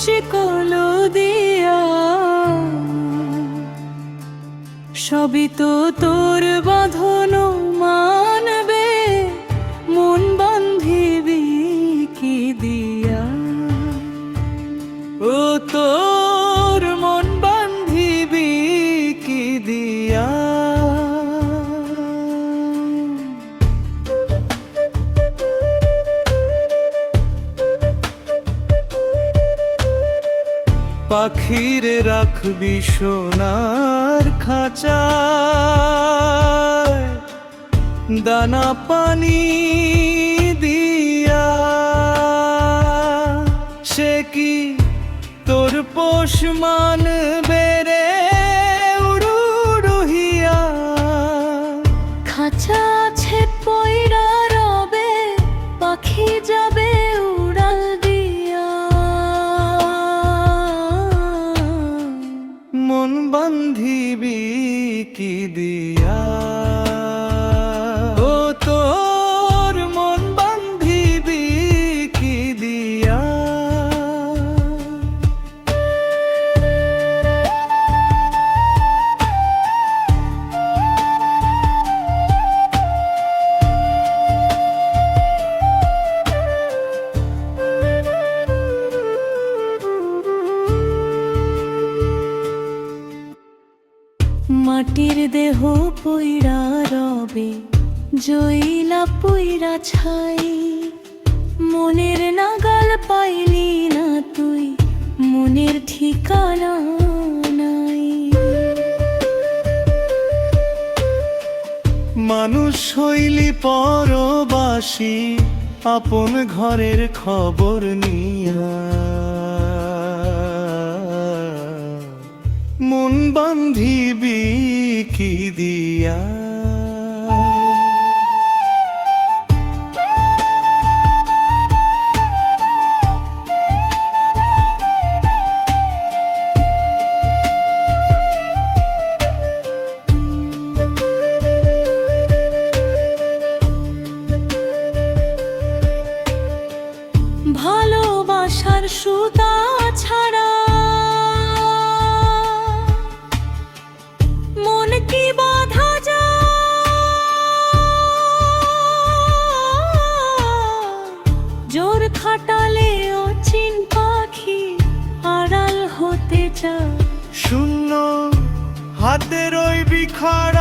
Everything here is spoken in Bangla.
শিকল দিয়া, সবই তো তোর বাঁধন মানবে, মন বান্ধিবি কি দিয়া? ও তোর মন বান্ধিবি কি দিয়া? পাখিরে রাখবি সোনার খাঁচায়, দানা পানি দিয়া। সে কি তোর পোষ মানবে রে উড়ুড়ুহিয়া? খাঁচা আছে পয়রা রবে, পাখি যাবে উড়াল দিয়া। মন বান্ধিবি কি দিয়া? ও তোর মন বান্ধিবি কি দিয়া? মাটির দেহ পইড়া রবে, জইলা পইড়া ছাই। মনের নাগাল পাইলি না তুই, মনের ঠিকানা নাই। মানুষ হইলি পরবাসী, আপন ঘরের খবর নিয়া। মন বান্ধিবি কি দিয়া? ভালোবাসার সুতা ছাড়া মন কি বাঁধা যায়? জোর খাটালে অচিন পাখি আড়াল হতে চায়। শূন্য হাতের ওই বিখাড়া